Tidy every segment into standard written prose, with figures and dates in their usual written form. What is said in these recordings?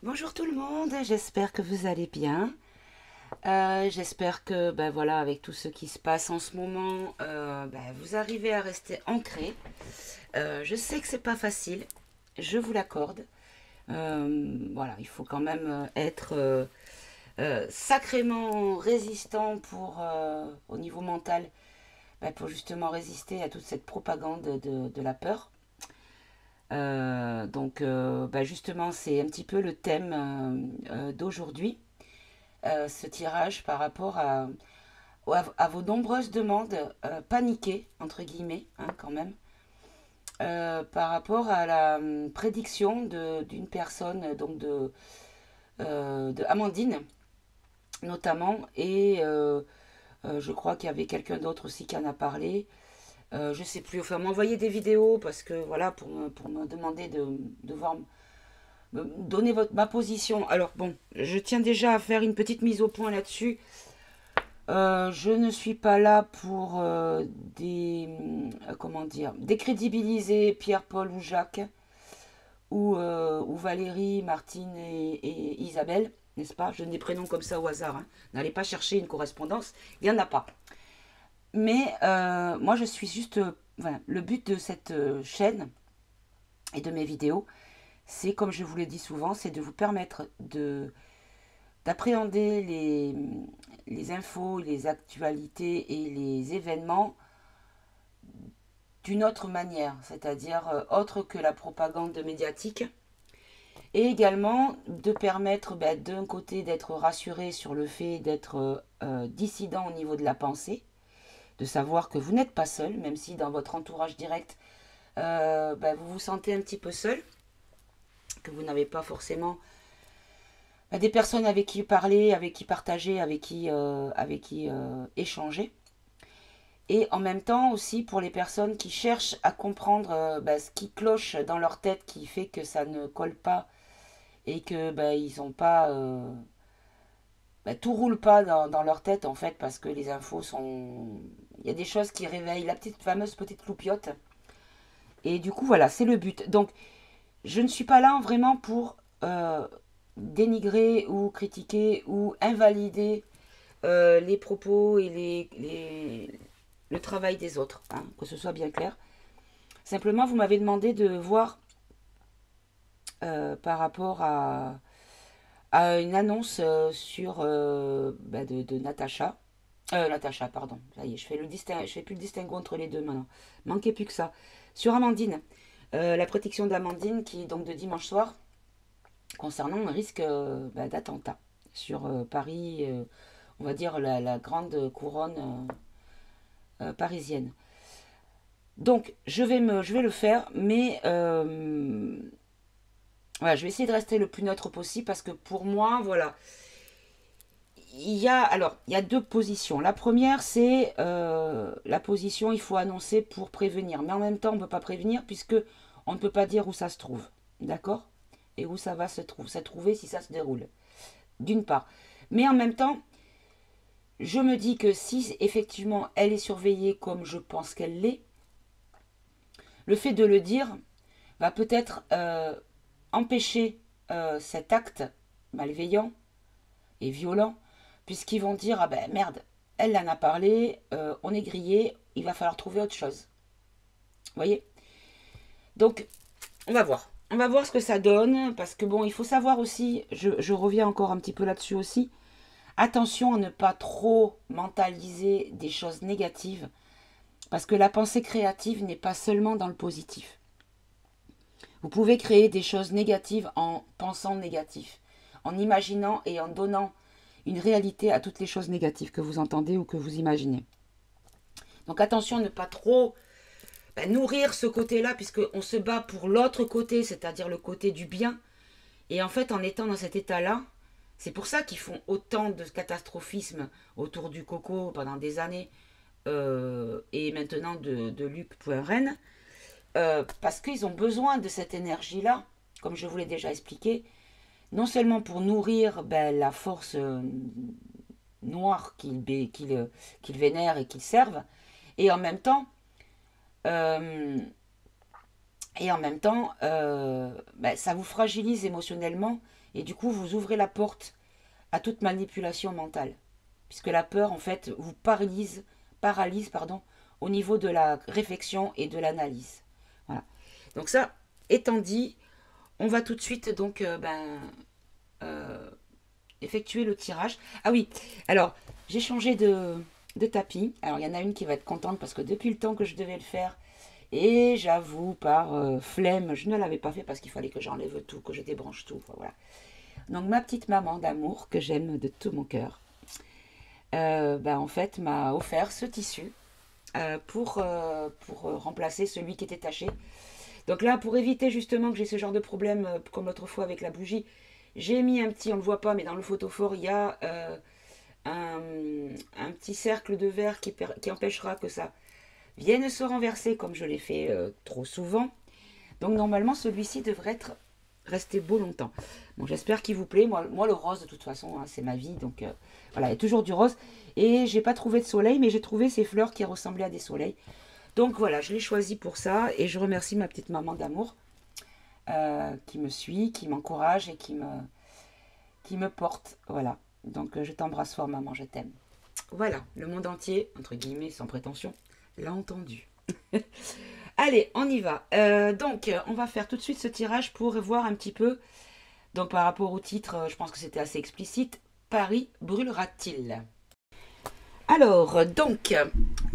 Bonjour tout le monde, j'espère que vous allez bien. J'espère que voilà, avec tout ce qui se passe en ce moment, vous arrivez à rester ancré. Je sais que c'est pas facile, je vous l'accorde. Voilà, il faut quand même être sacrément résistant au niveau mental, pour justement résister à toute cette propagande de la peur. Justement, c'est un petit peu le thème d'aujourd'hui, ce tirage par rapport à vos nombreuses demandes paniquées, entre guillemets, hein, quand même, par rapport à la prédiction d'une personne, donc de Amandine, notamment, et je crois qu'il y avait quelqu'un d'autre aussi qui en a parlé. Je sais plus, enfin, m'envoyer des vidéos parce que voilà, pour me demander de voir donner ma position. Alors bon, je tiens déjà à faire une petite mise au point là-dessus. Je ne suis pas là pour comment dire, décrédibiliser Pierre, Paul ou Jacques ou Valérie, Martine et Isabelle, n'est-ce pas? Je donne des prénoms comme ça au hasard, hein. N'allez pas chercher une correspondance, il n'y en a pas. Mais moi, je suis juste, voilà, le but de cette chaîne et de mes vidéos, c'est, comme je vous le dis souvent, c'est de vous permettre d'appréhender les infos, les actualités et les événements d'une autre manière, c'est-à-dire autre que la propagande médiatique, et également de permettre d'un côté d'être rassuré sur le fait d'être dissident au niveau de la pensée, de savoir que vous n'êtes pas seul, même si dans votre entourage direct, vous vous sentez un petit peu seul, que vous n'avez pas forcément des personnes avec qui parler, avec qui partager, avec qui échanger. Et en même temps aussi pour les personnes qui cherchent à comprendre ce qui cloche dans leur tête, qui fait que ça ne colle pas et que ils ont pas tout roule pas dans leur tête en fait, parce que les infos sont, il y a des choses qui réveillent la petite fameuse petite loupiote. Et du coup voilà, c'est le but. Donc je ne suis pas là vraiment pour dénigrer ou critiquer ou invalider les propos et le travail des autres, hein, que ce soit bien clair. Simplement, vous m'avez demandé de voir par rapport à une annonce sur de Natacha. Natacha, pardon. Ça y est, je fais plus le distinguo entre les deux maintenant. Manquait plus que ça. Sur Amandine, la protection d'Amandine qui est donc de dimanche soir concernant un risque d'attentat sur Paris, on va dire la grande couronne parisienne. Donc, je vais le faire, mais voilà, je vais essayer de rester le plus neutre possible parce que pour moi, voilà, il y a deux positions. La première, c'est la position il faut annoncer pour prévenir, mais en même temps, on ne peut pas prévenir puisque on ne peut pas dire où ça se trouve, d'accord? Et où ça va se trouver si ça se déroule. D'une part, mais en même temps, je me dis que si effectivement elle est surveillée comme je pense qu'elle l'est, le fait de le dire va peut-être empêcher cet acte malveillant et violent, puisqu'ils vont dire ah ben merde, elle en a parlé, on est grillé, il va falloir trouver autre chose. Vous voyez? Donc, on va voir. On va voir ce que ça donne, parce que bon, il faut savoir aussi, je reviens encore un petit peu là-dessus aussi, attention à ne pas trop mentaliser des choses négatives, parce que la pensée créative n'est pas seulement dans le positif. Vous pouvez créer des choses négatives en pensant négatif, en imaginant et en donnant une réalité à toutes les choses négatives que vous entendez ou que vous imaginez. Donc attention à ne pas trop nourrir ce côté-là, puisqu'on se bat pour l'autre côté, c'est-à-dire le côté du bien. Et en fait, en étant dans cet état-là, c'est pour ça qu'ils font autant de catastrophisme autour du coco pendant des années, et maintenant de Luc Poinren, parce qu'ils ont besoin de cette énergie-là, comme je vous l'ai déjà expliqué, non seulement pour nourrir la force noire qu'ils vénèrent et qu'ils servent, et en même temps Et en même temps, ben, ça vous fragilise émotionnellement. Et du coup, vous ouvrez la porte à toute manipulation mentale. Puisque la peur, en fait, vous paralyse pardon, au niveau de la réflexion et de l'analyse. Voilà. Donc ça, étant dit, on va tout de suite donc effectuer le tirage. Ah oui, alors j'ai changé de tapis. Alors il y en a une qui va être contente parce que depuis le temps que je devais le faire, et j'avoue par flemme, je ne l'avais pas fait parce qu'il fallait que j'enlève tout, que je débranche tout. Enfin, voilà. Donc ma petite maman d'amour que j'aime de tout mon cœur, en fait m'a offert ce tissu pour remplacer celui qui était taché. Donc là, pour éviter justement que j'ai ce genre de problème comme l'autre fois avec la bougie, j'ai mis un petit, on ne le voit pas, mais dans le photophore, il y a un petit cercle de verre qui empêchera que ça vienne se renverser comme je l'ai fait trop souvent. Donc normalement, celui-ci devrait rester beau longtemps. Bon, j'espère qu'il vous plaît. Moi, le rose, de toute façon, hein, c'est ma vie. Donc voilà, il y a toujours du rose. Et j'ai pas trouvé de soleil, mais j'ai trouvé ces fleurs qui ressemblaient à des soleils. Donc voilà, je l'ai choisi pour ça. Et je remercie ma petite maman d'amour qui me suit, qui m'encourage et qui me porte. Voilà. Donc je t'embrasse fort, maman, je t'aime. Voilà, le monde entier, entre guillemets, sans prétention, l'a entendu. Allez, on y va. Donc, on va faire tout de suite ce tirage pour voir un petit peu. Donc, par rapport au titre, je pense que c'était assez explicite. Paris brûlera-t-il? Alors, donc,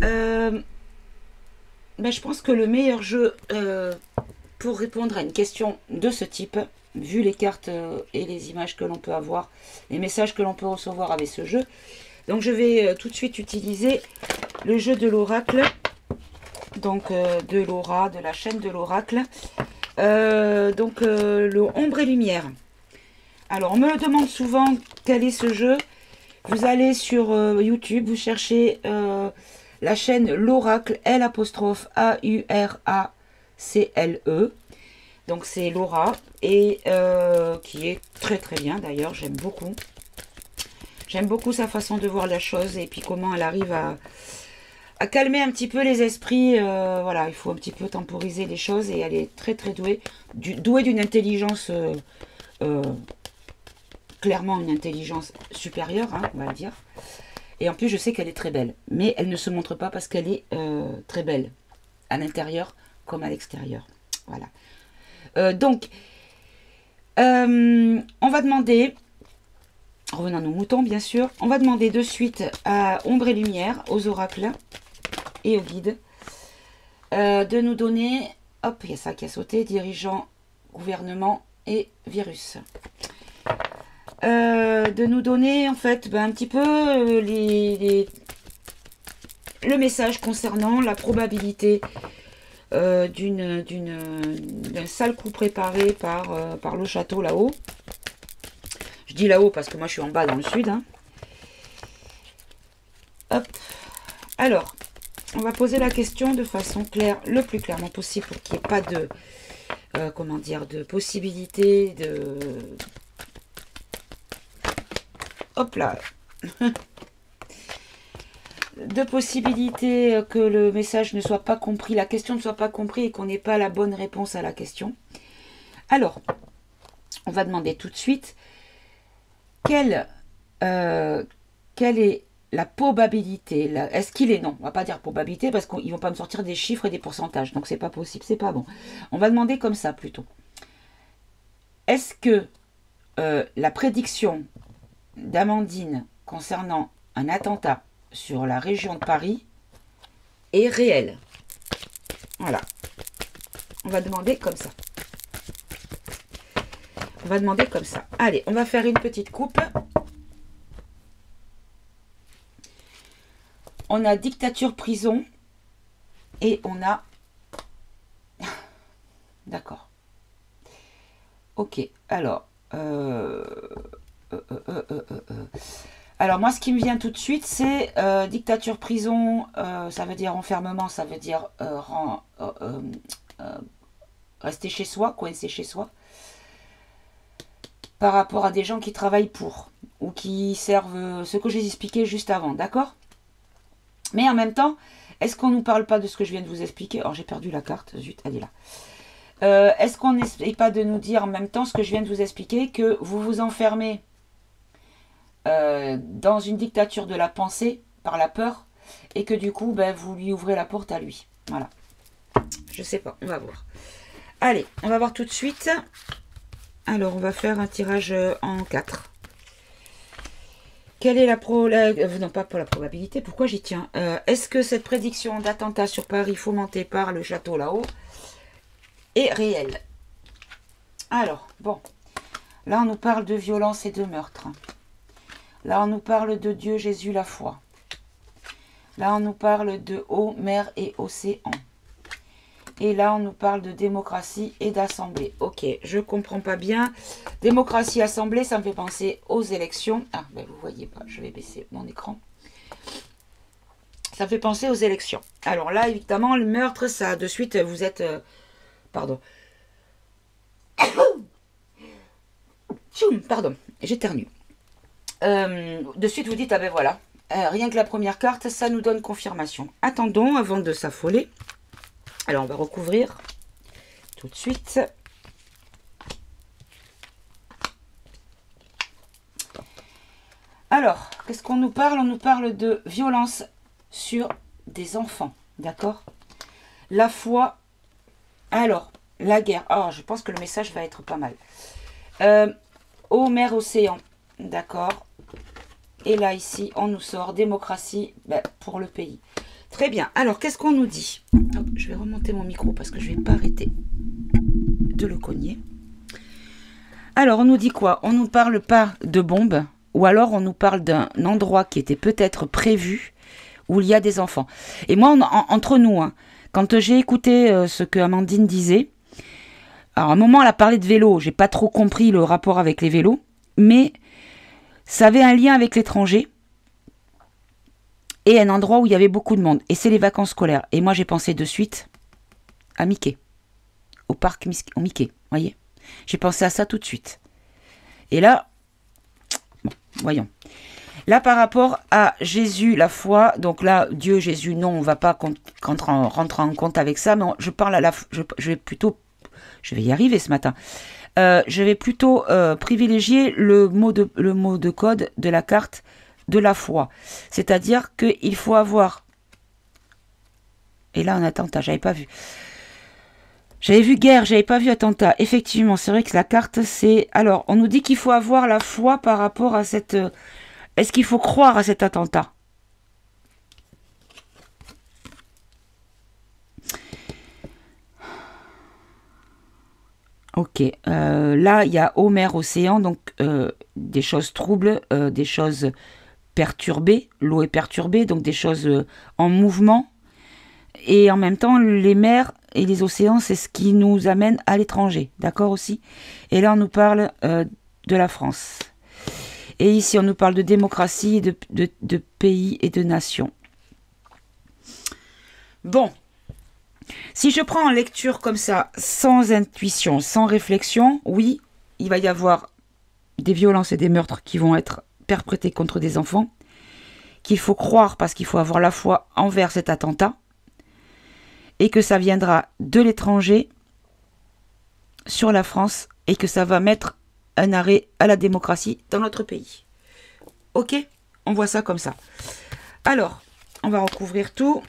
je pense que le meilleur jeu pour répondre à une question de ce type, vu les cartes et les images que l'on peut avoir, les messages que l'on peut recevoir avec ce jeu, donc je vais tout de suite utiliser le jeu de l'oracle, donc de Laura, de la chaîne de l'oracle, le ombre et lumière. Alors on me demande souvent quel est ce jeu. Vous allez sur YouTube, vous cherchez la chaîne l'oracle, L'_AURACLE. Donc c'est Laura, et qui est très très bien d'ailleurs, j'aime beaucoup. J'aime beaucoup sa façon de voir la chose et puis comment elle arrive à calmer un petit peu les esprits. Voilà, il faut un petit peu temporiser les choses et elle est très très douée. Douée d'une intelligence, clairement une intelligence supérieure, hein, on va le dire. Et en plus, je sais qu'elle est très belle. Mais elle ne se montre pas parce qu'elle est très belle. À l'intérieur comme à l'extérieur. Voilà. On va demander... Revenons à nos moutons, bien sûr. On va demander de suite à Ombre et Lumière, aux oracles et aux guides, de nous donner... Hop, il y a ça qui a sauté. Dirigeant, gouvernement et virus. De nous donner, en fait, un petit peu le message concernant la probabilité d'un sale coup préparé par le château là-haut. Je dis là-haut parce que moi je suis en bas dans le sud. Hein. Hop. Alors, on va poser la question de façon claire, le plus clairement possible pour qu'il n'y ait pas de, de possibilité de... Hop là. De possibilité que le message ne soit pas compris, la question ne soit pas comprise et qu'on n'ait pas la bonne réponse à la question. Alors, on va demander tout de suite quelle est la probabilité, est-ce qu'il est non, on va pas dire probabilité parce qu'ils vont pas me sortir des chiffres et des pourcentages, donc c'est pas possible, c'est pas bon. On va demander comme ça plutôt. Est-ce que la prédiction d'Amandine concernant un attentat sur la région de Paris est réelle? Voilà. On va demander comme ça. On va demander comme ça. Allez, on va faire une petite coupe. On a dictature, prison. Et on a... D'accord. Ok, alors... Alors moi, ce qui me vient tout de suite, c'est dictature, prison. Ça veut dire enfermement, ça veut dire rester chez soi, coincé chez soi. Par rapport à des gens qui travaillent pour, ou qui servent ce que j'ai expliqué juste avant, d'accord? Mais en même temps, est-ce qu'on ne nous parle pas de ce que je viens de vous expliquer? Alors j'ai perdu la carte, zut, elle est là. Est-ce qu'on n'essaye pas de nous dire en même temps ce que je viens de vous expliquer, que vous vous enfermez dans une dictature de la pensée par la peur et que du coup ben, vous lui ouvrez la porte à lui. Voilà. Je sais pas, on va voir. Allez, on va voir tout de suite. Alors, on va faire un tirage en 4. Quelle est non, pas pour la probabilité, pourquoi j'y tiens Est-ce que cette prédiction d'attentat sur Paris fomentée par le château là-haut est réelle? Alors, bon. Là, on nous parle de violence et de meurtre. Là, on nous parle de Dieu, Jésus, la foi. Là, on nous parle de eau, mer et océan. Et là, on nous parle de démocratie et d'assemblée. Ok, je comprends pas bien. Démocratie, assemblée, ça me fait penser aux élections. Ah, ben vous voyez pas, je vais baisser mon écran. Ça me fait penser aux élections. Alors là, évidemment, le meurtre, ça, de suite, vous êtes... pardon. Pardon, j'éternue. De suite, vous dites, ah ben voilà. Rien que la première carte, ça nous donne confirmation. Attendons avant de s'affoler. Alors, on va recouvrir tout de suite. Alors, qu'est-ce qu'on nous parle? On nous parle de violence sur des enfants, d'accord? La foi. Alors, la guerre. Oh, je pense que le message va être pas mal. Eau, mer, océan, d'accord? Et là, ici, on nous sort démocratie pour le pays. Très bien. Alors, qu'est-ce qu'on nous dit? Hop, je vais remonter mon micro parce que je ne vais pas arrêter de le cogner. Alors, on nous dit quoi? On ne nous parle pas de bombes, ou alors on nous parle d'un endroit qui était peut-être prévu où il y a des enfants. Et moi, entre nous, hein, quand j'ai écouté ce que Amandine disait, alors à un moment, elle a parlé de vélo. J'ai pas trop compris le rapport avec les vélos, mais ça avait un lien avec l'étranger. Et un endroit où il y avait beaucoup de monde. Et c'est les vacances scolaires. Et moi, j'ai pensé de suite à Mickey. Au parc Mickey, voyez. J'ai pensé à ça tout de suite. Et là, bon, voyons. Là, par rapport à Jésus, la foi, donc là, Dieu, Jésus, non, on ne va pas rentrer en compte avec ça, mais je parle à je vais plutôt, je vais y arriver ce matin. Je vais plutôt privilégier le mot de code de la carte de la foi. C'est-à-dire qu'il faut avoir... Et là, un attentat, j'avais pas vu. J'avais vu guerre, j'avais pas vu attentat. Effectivement, c'est vrai que la carte, c'est... Alors, on nous dit qu'il faut avoir la foi par rapport à cette... Est-ce qu'il faut croire à cet attentat? Ok. Là, il y a eau, mer, océan, donc des choses troubles, des choses... perturbée, l'eau est perturbée, donc des choses en mouvement. Et en même temps, les mers et les océans, c'est ce qui nous amène à l'étranger, d'accord aussi? Et là, on nous parle de la France. Et ici, on nous parle de démocratie, de pays et de nations. Bon, si je prends en lecture comme ça, sans intuition, sans réflexion, oui, il va y avoir des violences et des meurtres qui vont être perpétrés contre des enfants, qu'il faut croire parce qu'il faut avoir la foi envers cet attentat, et que ça viendra de l'étranger sur la France, et que ça va mettre un arrêt à la démocratie dans notre pays. Ok? On voit ça comme ça. Alors, on va recouvrir tout.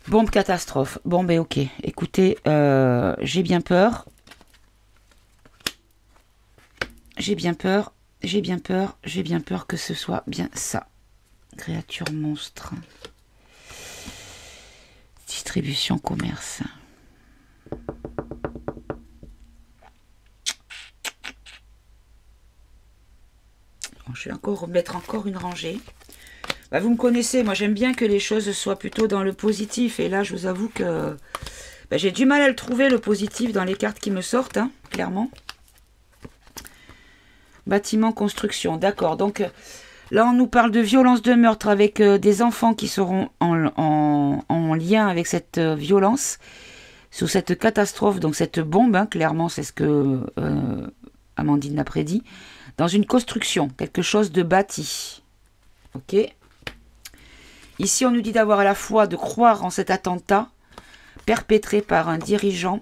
Bombe catastrophe. Bon, ben ok. Écoutez, j'ai bien peur. J'ai bien peur. J'ai bien peur. J'ai bien peur que ce soit bien ça. Créature monstre. Distribution commerce. Bon, je vais mettre encore une rangée. Bah, vous me connaissez, moi j'aime bien que les choses soient plutôt dans le positif. Et là, je vous avoue que j'ai du mal à le trouver, le positif, dans les cartes qui me sortent, hein, clairement. Bâtiment, construction, d'accord. Donc là, on nous parle de violence, de meurtre avec des enfants qui seront en lien avec cette violence, sous cette catastrophe, donc cette bombe, hein, clairement, c'est ce que Amandine a prédit, dans une construction, quelque chose de bâti. Ok. Ici, on nous dit d'avoir la foi, de croire en cet attentat perpétré par un dirigeant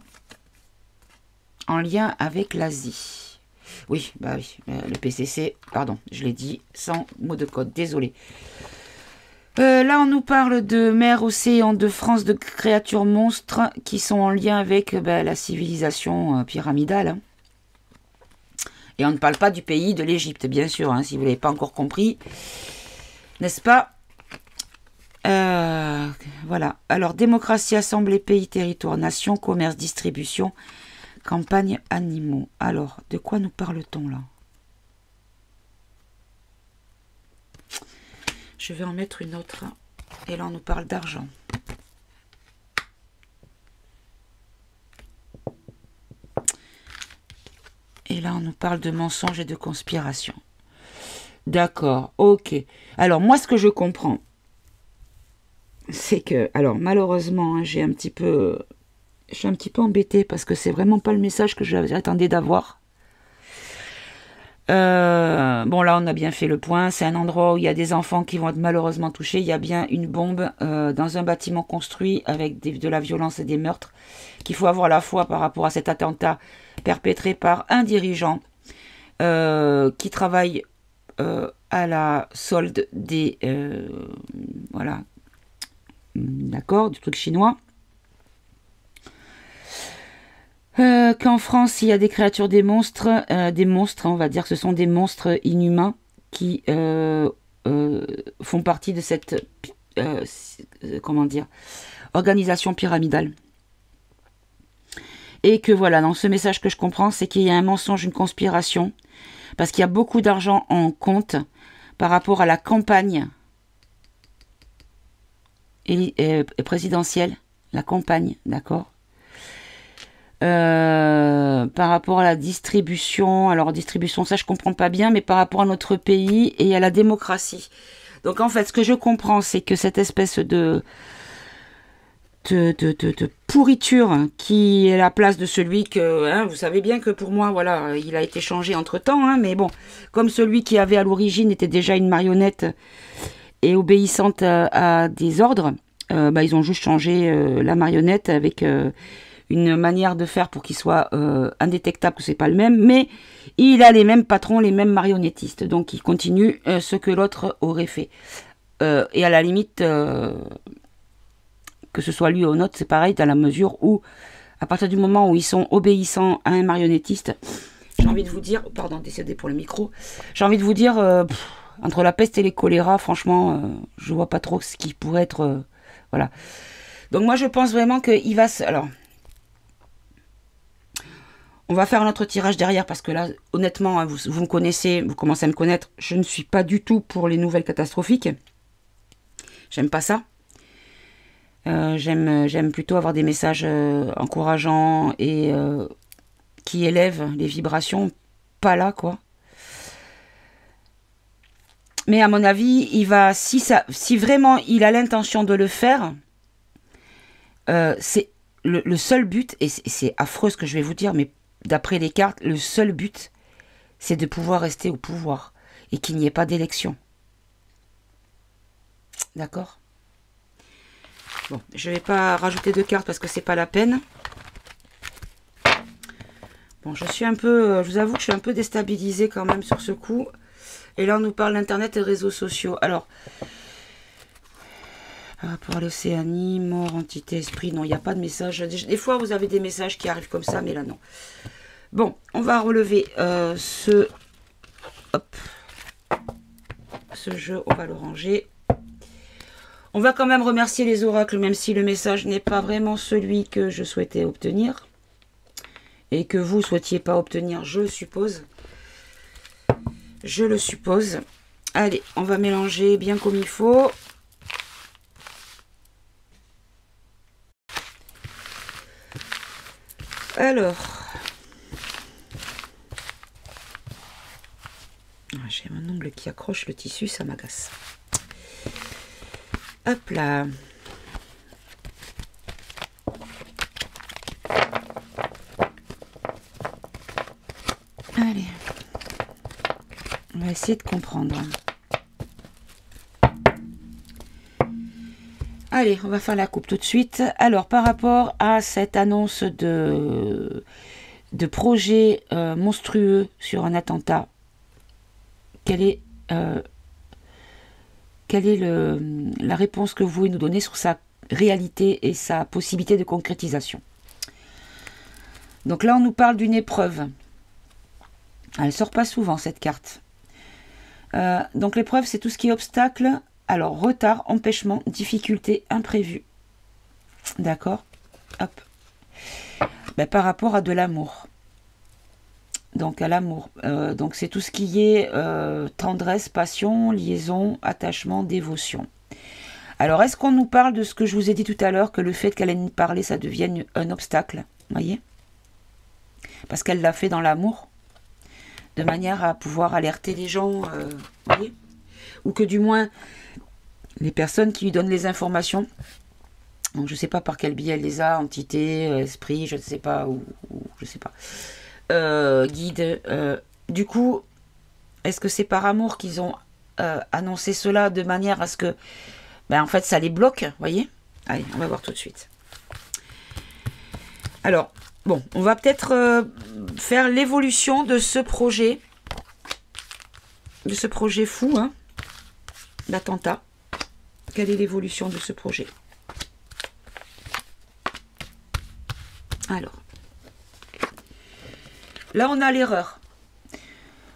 en lien avec l'Asie. Oui, bah oui, le PCC, pardon, je l'ai dit sans mot de code, désolé. Là, on nous parle de mer, océan, de France, de créatures monstres qui sont en lien avec la civilisation pyramidale. Hein. Et on ne parle pas du pays de l'Égypte, bien sûr, hein, si vous ne l'avez pas encore compris. N'est-ce pas? Voilà. Alors, démocratie, assemblée, pays, territoire, nation, commerce, distribution, campagne, animaux. Alors, de quoi nous parle-t-on là? Je vais en mettre une autre. Et là, on nous parle d'argent. Et là, on nous parle de mensonges et de conspiration. D'accord, ok. Alors, moi, ce que je comprends, c'est que, alors, malheureusement, hein, je suis un petit peu embêtée parce que c'est vraiment pas le message que j'attendais d'avoir. Bon, là, on a bien fait le point. C'est un endroit où il y a des enfants qui vont être malheureusement touchés. Il y a bien une bombe dans un bâtiment construit avec de la violence et des meurtres qu'il faut avoir la foi par rapport à cet attentat perpétré par un dirigeant qui travaille à la solde des... voilà. D'accord, du truc chinois. Qu'en France, il y a des créatures, des monstres, on va dire que ce sont des monstres inhumains qui font partie de cette, comment dire, organisation pyramidale. Et que voilà, dans ce message que je comprends, c'est qu'il y a un mensonge, une conspiration, parce qu'il y a beaucoup d'argent en compte par rapport à la campagne présidentielle, la campagne, d'accord ? Par rapport à la distribution, alors distribution, ça je comprends pas bien, mais par rapport à notre pays et à la démocratie. Donc en fait, ce que je comprends, c'est que cette espèce de pourriture qui est la place de celui que, hein, vous savez bien que pour moi, voilà, il a été changé entre-temps, hein, mais bon, comme celui qui avait à l'origine était déjà une marionnette et obéissante à des ordres, ils ont juste changé la marionnette avec... une manière de faire pour qu'il soit indétectable, que c'est pas le même, mais il a les mêmes patrons, les mêmes marionnettistes, donc il continue ce que l'autre aurait fait. Et à la limite, que ce soit lui ou un autre, c'est pareil, dans la mesure où, à partir du moment où ils sont obéissants à un marionnettiste, j'ai envie de vous dire, pardon, désolé pour le micro, j'ai envie de vous dire, entre la peste et les choléras, franchement, je vois pas trop ce qui pourrait être, voilà. Donc moi je pense vraiment qu'il va se... Alors, on va faire un autre tirage derrière parce que là, honnêtement, vous me connaissez, vous commencez à me connaître. Je ne suis pas du tout pour les nouvelles catastrophiques. J'aime pas ça. J'aime plutôt avoir des messages encourageants et qui élèvent les vibrations. Pas là, quoi. Mais à mon avis, il va, si vraiment il a l'intention de le faire, c'est le seul but, et c'est affreux ce que je vais vous dire, mais d'après les cartes, le seul but, c'est de pouvoir rester au pouvoir et qu'il n'y ait pas d'élection. D'accord ? Bon, je ne vais pas rajouter de cartes parce que c'est pas la peine. Bon, je vous avoue que je suis un peu déstabilisée quand même sur ce coup. Et là, on nous parle d'Internet et réseaux sociaux. Alors, par rapport à l'Océanie, mort, entité, esprit, non, il n'y a pas de message. Des fois, vous avez des messages qui arrivent comme ça, mais là, non. Bon, on va relever ce jeu, on va le ranger. On va quand même remercier les oracles, même si le message n'est pas vraiment celui que je souhaitais obtenir. Et que vous ne souhaitiez pas obtenir, je suppose. Je le suppose. Allez, on va mélanger bien comme il faut. Alors, j'ai mon ongle qui accroche le tissu, ça m'agace. Hop là. Allez. On va essayer de comprendre. Allez, on va faire la coupe tout de suite. Alors, par rapport à cette annonce de projet monstrueux sur un attentat, quelle est la réponse que vous pouvez nous donner sur sa réalité et sa possibilité de concrétisation? Donc là, on nous parle d'une épreuve. Elle sort pas souvent, cette carte. Donc l'épreuve, c'est tout ce qui est obstacle. Alors, retard, empêchement, difficulté, imprévu. D'accord? Hop. Ben, par rapport à de l'amour. Donc, à l'amour. Donc, c'est tout ce qui est tendresse, passion, liaison, attachement, dévotion. Alors, est-ce qu'on nous parle de ce que je vous ai dit tout à l'heure, que le fait qu'elle ait nous parler, ça devienne un obstacle? Voyez? Parce qu'elle l'a fait dans l'amour, de manière à pouvoir alerter les gens, voyez? Ou que du moins, les personnes qui lui donnent les informations, donc je ne sais pas par quel biais elle les a, entité, esprit, je ne sais pas, ou je ne sais pas, guide. Du coup, est-ce que c'est par amour qu'ils ont annoncé cela de manière à ce que, ben en fait, ça les bloque, voyez? Allez, on va voir tout de suite. Alors, bon, on va peut-être faire l'évolution de ce projet fou, hein, d'attentat. Quelle est l'évolution de ce projet? Alors, là, on a l'erreur.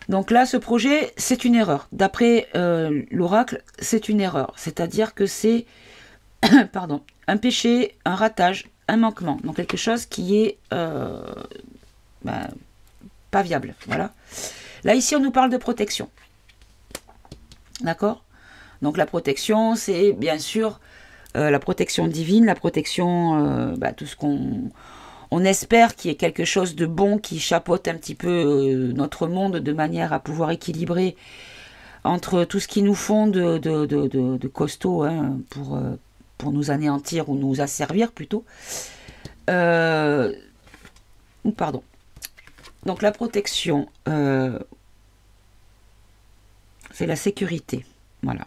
Donc là, ce projet, c'est une erreur. D'après l'oracle, c'est une erreur. C'est-à-dire que c'est pardon, un péché, un ratage, un manquement. Donc quelque chose qui est pas viable. Voilà. Là, ici, on nous parle de protection. D'accord? Donc la protection, c'est bien sûr la protection divine, la protection, tout ce on espère qu'il y ait quelque chose de bon qui chapeaute un petit peu notre monde de manière à pouvoir équilibrer entre tout ce qui nous font de costaud, hein, pour nous anéantir ou nous asservir plutôt. Pardon. Donc la protection, c'est la sécurité. Voilà.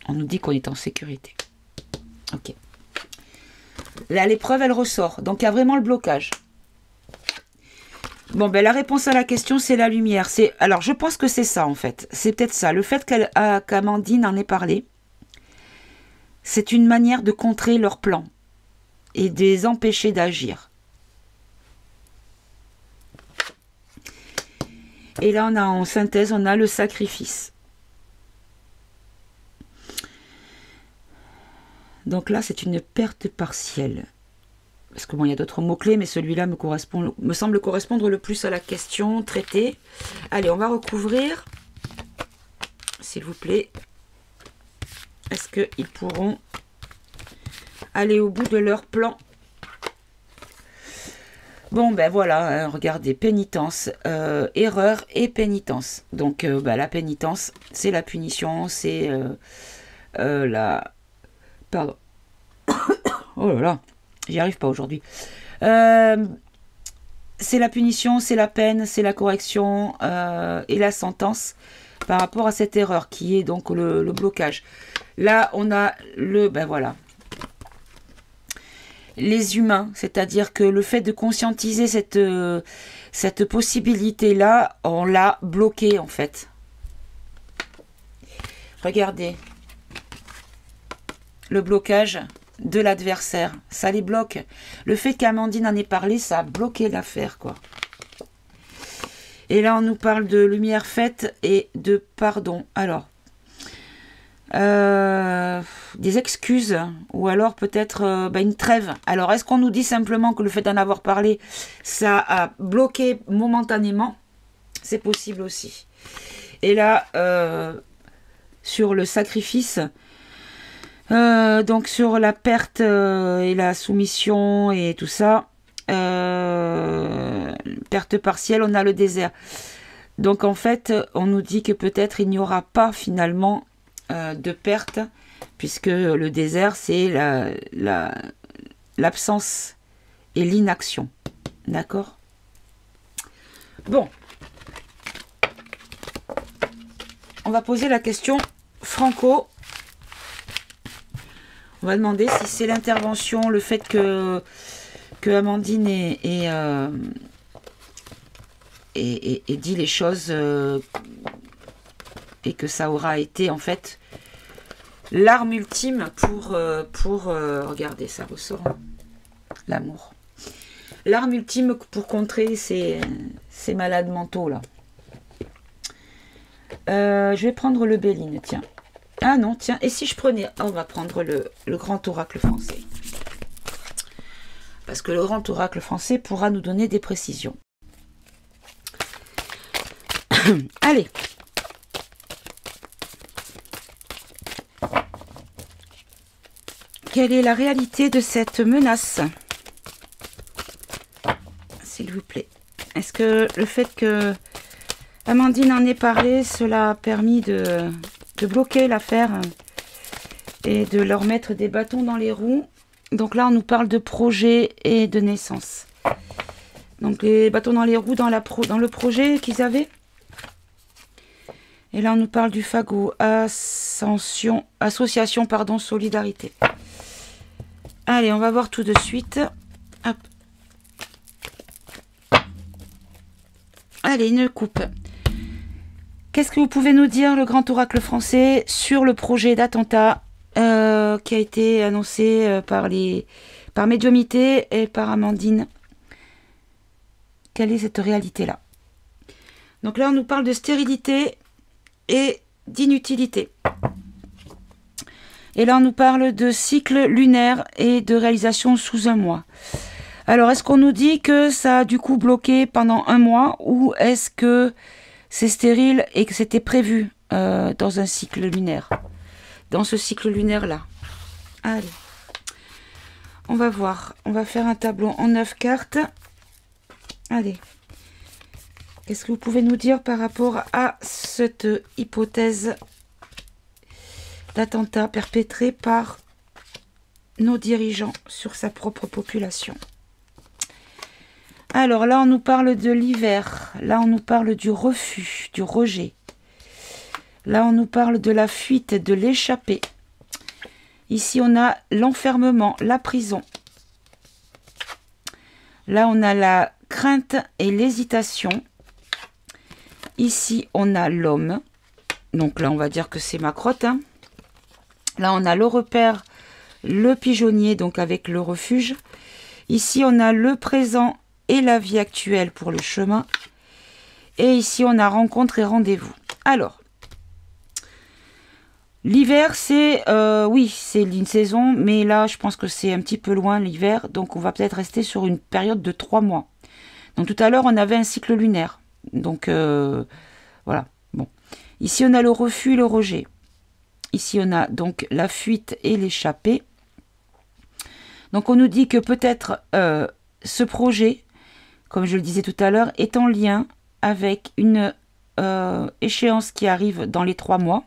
On nous dit qu'on est en sécurité. Ok. Là, l'épreuve, elle ressort. Donc, il y a vraiment le blocage. Bon, ben la réponse à la question, c'est la lumière. Alors, je pense que c'est ça, en fait. C'est peut-être ça. Le fait qu'Amandine en ait parlé, c'est une manière de contrer leurs plans et de les empêcher d'agir. Et là, on a en synthèse, on a le sacrifice. Donc là, c'est une perte partielle. Parce que bon, il y a d'autres mots-clés, mais celui-là me semble correspondre le plus à la question traitée. Allez, on va recouvrir. S'il vous plaît. Est-ce qu'ils pourront aller au bout de leur plan? Bon, ben voilà, hein, regardez, pénitence, erreur et pénitence. Donc, la pénitence, c'est la punition, c'est la... Pardon. Oh là là, j'y arrive pas aujourd'hui. C'est la punition, c'est la peine, c'est la correction et la sentence par rapport à cette erreur qui est donc le blocage. Là, on a voilà. Les humains, c'est-à-dire que le fait de conscientiser cette possibilité-là, on l'a bloqué en fait. Regardez. Le blocage de l'adversaire, ça les bloque. Le fait qu'Amandine en ait parlé, ça a bloqué l'affaire, quoi. Et là, on nous parle de lumière faite et de pardon. Alors, des excuses ou alors peut-être une trêve. Alors, est-ce qu'on nous dit simplement que le fait d'en avoir parlé, ça a bloqué momentanément? C'est possible aussi. Et là, sur le sacrifice... donc sur la perte et la soumission et tout ça, perte partielle, on a le désert. Donc en fait, on nous dit que peut-être il n'y aura pas finalement de perte, puisque le désert, c'est l'absence et l'inaction. D'accord? Bon. On va poser la question franco. On va demander si c'est l'intervention, le fait que Amandine ait dit les choses et que ça aura été en fait l'arme ultime pour regardez, ça ressort, hein, l'amour. L'arme ultime pour contrer ces malades mentaux là. Je vais prendre le Béline, tiens. Ah non, tiens, et si je prenais... on va prendre le grand oracle français. Parce que le grand oracle français pourra nous donner des précisions. Allez. Quelle est la réalité de cette menace? S'il vous plaît. Est-ce que le fait que Amandine en ait parlé, cela a permis de bloquer l'affaire et de leur mettre des bâtons dans les roues? Donc là, on nous parle de projet et de naissance. Donc les bâtons dans les roues dans le projet qu'ils avaient. Et là, on nous parle du fagot. Association, pardon, solidarité. Allez, on va voir tout de suite. Hop. Allez, une coupe. Qu'est-ce que vous pouvez nous dire, le grand oracle français, sur le projet d'attentat qui a été annoncé par Médiumité et par Amandine? Quelle est cette réalité-là? Donc là, on nous parle de stérilité et d'inutilité. Et là, on nous parle de cycle lunaire et de réalisation sous un mois. Alors, est-ce qu'on nous dit que ça a du coup bloqué pendant un mois ou est-ce que c'est stérile et que c'était prévu dans un cycle lunaire? Dans ce cycle lunaire-là. Allez. On va voir. On va faire un tableau en 9 cartes. Allez. Qu'est-ce que vous pouvez nous dire par rapport à cette hypothèse d'attentat perpétré par nos dirigeants sur sa propre population? Alors là, on nous parle de l'hiver. Là, on nous parle du refus, du rejet. Là, on nous parle de la fuite, de l'échappée. Ici, on a l'enfermement, la prison. Là, on a la crainte et l'hésitation. Ici, on a l'homme. Donc là, on va dire que c'est ma crotte. Hein. Là, on a le repère, le pigeonnier, donc avec le refuge. Ici, on a le présent et la vie actuelle pour le chemin. Et ici, on a rencontre et rendez-vous. Alors, l'hiver, c'est... oui, c'est une saison, mais là, je pense que c'est un petit peu loin, l'hiver. Donc, on va peut-être rester sur une période de 3 mois. Donc, tout à l'heure, on avait un cycle lunaire. Donc, voilà. Bon. Ici, on a le refus et le rejet. Ici, on a donc la fuite et l'échappée. Donc, on nous dit que peut-être ce projet, comme je le disais tout à l'heure, est en lien avec une échéance qui arrive dans les 3 mois.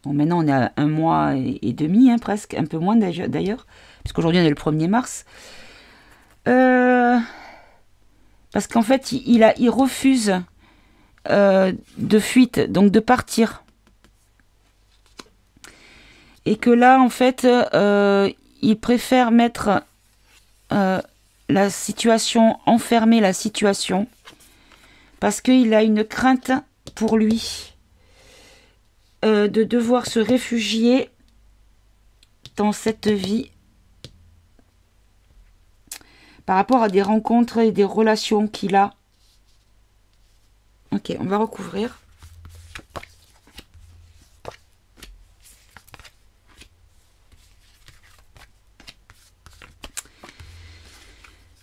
Bon, maintenant, on est à 1 mois et demi, hein, presque, un peu moins d'ailleurs, puisqu'aujourd'hui, on est le 1er mars. Parce qu'en fait, il refuse de fuite, donc de partir. Et que là, en fait, il préfère mettre la situation, enfermer la situation, parce qu'il a une crainte pour lui de devoir se réfugier dans cette vie par rapport à des rencontres et des relations qu'il a. Ok, on va recouvrir.